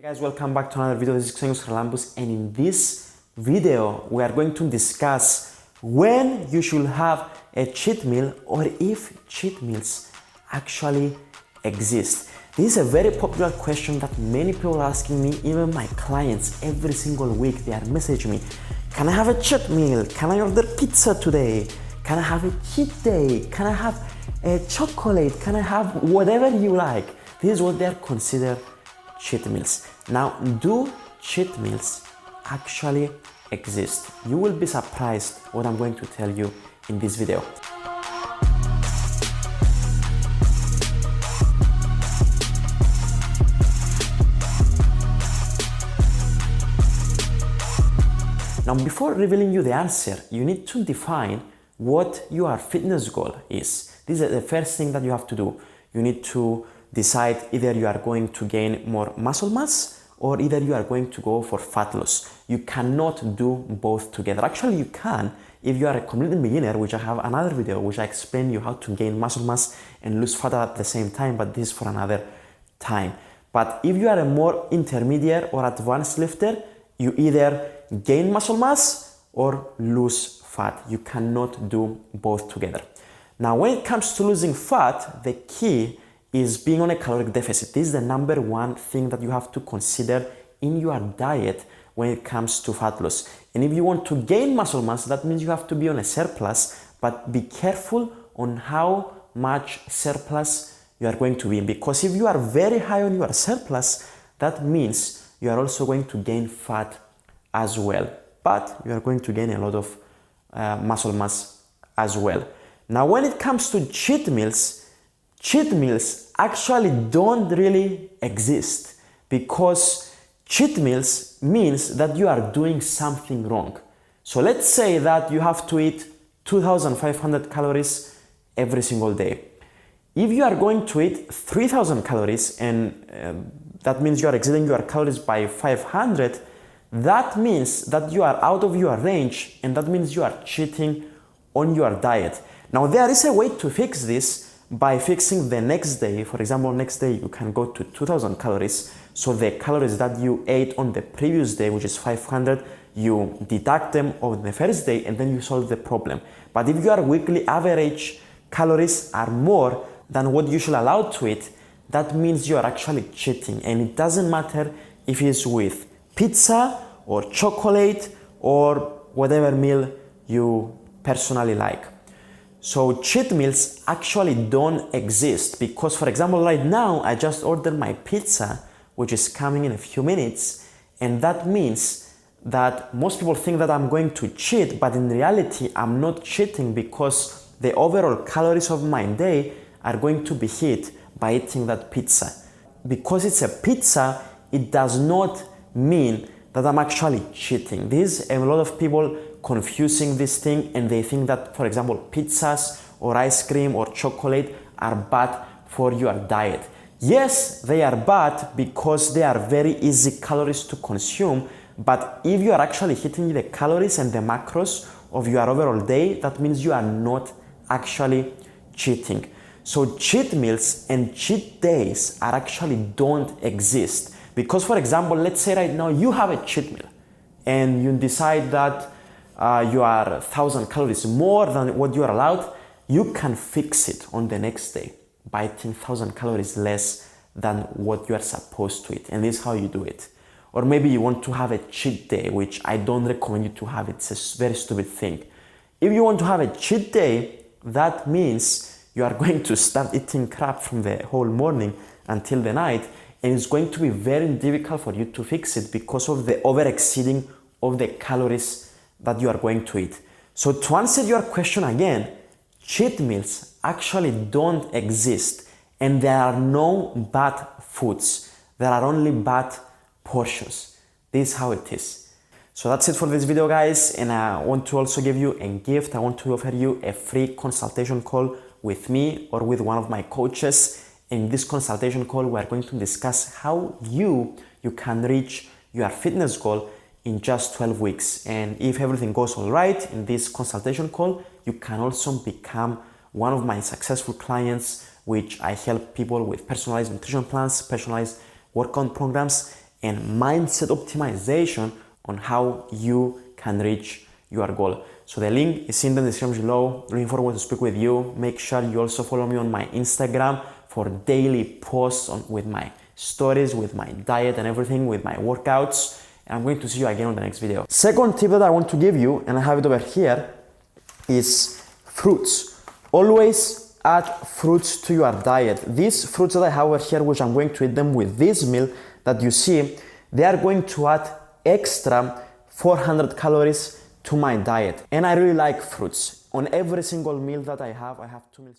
Hey guys, welcome back to another video. This is Columbus, and in this video we are going to discuss when you should have a cheat meal or if cheat meals actually exist. This is a very popular question that many people are asking me, even my clients every single week. They are messaging me, can I have a cheat meal? Can I order pizza today? Can I have a cheat day? Can I have a chocolate? Can I have whatever you like? This is what they are considered cheat meals. Now, do cheat meals actually exist? You will be surprised what I'm going to tell you in this video. Now, before revealing you the answer, you need to define what your fitness goal is. This is the first thing that you have to do. You need to decide either you are going to gain more muscle mass or either you are going to go for fat loss. You cannot do both together. Actually, you can if you are a complete beginner, which I have another video which I explain you how to gain muscle mass and lose fat at the same time, but this is for another time. But if you are a more intermediate or advanced lifter, you either gain muscle mass or lose fat. You cannot do both together. Now, when it comes to losing fat, the key is being on a caloric deficit. This is the number one thing that you have to consider in your diet when it comes to fat loss. And if you want to gain muscle mass, that means you have to be on a surplus, but be careful on how much surplus you are going to be in, because if you are very high on your surplus, that means you are also going to gain fat as well, but you are going to gain a lot of muscle mass as well. Now, when it comes to cheat meals actually don't really exist, because cheat meals means that you are doing something wrong. So let's say that you have to eat 2,500 calories every single day. If you are going to eat 3,000 calories and that means you are exceeding your calories by 500, that means that you are out of your range, and that means you are cheating on your diet. Now, there is a way to fix this by fixing the next day. For example, next day you can go to 2,000 calories. So the calories that you ate on the previous day, which is 500, you deduct them on the first day and then you solve the problem. But if your weekly average calories are more than what you should allow to eat, that means you are actually cheating. And it doesn't matter if it's with pizza or chocolate or whatever meal you personally like. So cheat meals actually don't exist, because, for example, right now I just ordered my pizza, which is coming in a few minutes, and that means that most people think that I'm going to cheat, but in reality I'm not cheating, because the overall calories of my day are going to be hit by eating that pizza. Because it's a pizza, it does not mean that I'm actually cheating. There's a lot of people confusing this thing, and they think that, for example, pizzas or ice cream or chocolate are bad for your diet. Yes, they are bad because they are very easy calories to consume, but if you are actually hitting the calories and the macros of your overall day, that means you are not actually cheating. So cheat meals and cheat days are actually don't exist, because, for example, let's say right now you have a cheat meal and you decide that you are 1,000 calories more than what you are allowed. You can fix it on the next day by eating 1,000 calories less than what you are supposed to eat, and this is how you do it. Or maybe you want to have a cheat day, which I don't recommend you to have. It's a very stupid thing. If you want to have a cheat day, that means you are going to start eating crap from the whole morning until the night, and it's going to be very difficult for you to fix it because of the over-exceeding of the calories that you are going to eat. So to answer your question again, cheat meals actually don't exist, and there are no bad foods. There are only bad portions. This is how it is. So that's it for this video, guys, and I want to also give you a gift. I want to offer you a free consultation call with me or with one of my coaches. In this consultation call, we are going to discuss how you can reach your fitness goal in just 12 weeks. And if everything goes all right in this consultation call, you can also become one of my successful clients, which I help people with personalized nutrition plans, personalized workout programs, and mindset optimization on how you can reach your goal. So the link is in the description below. Looking forward to speak with you. Make sure you also follow me on my Instagram for daily posts with my stories, with my diet and everything, with my workouts. And I'm going to see you again on the next video. Second tip that I want to give you, and I have it over here, is fruits. Always add fruits to your diet. These fruits that I have over here, which I'm going to eat them with this meal that you see, they are going to add extra 400 calories to my diet. And I really like fruits. On every single meal that I have 2 meals.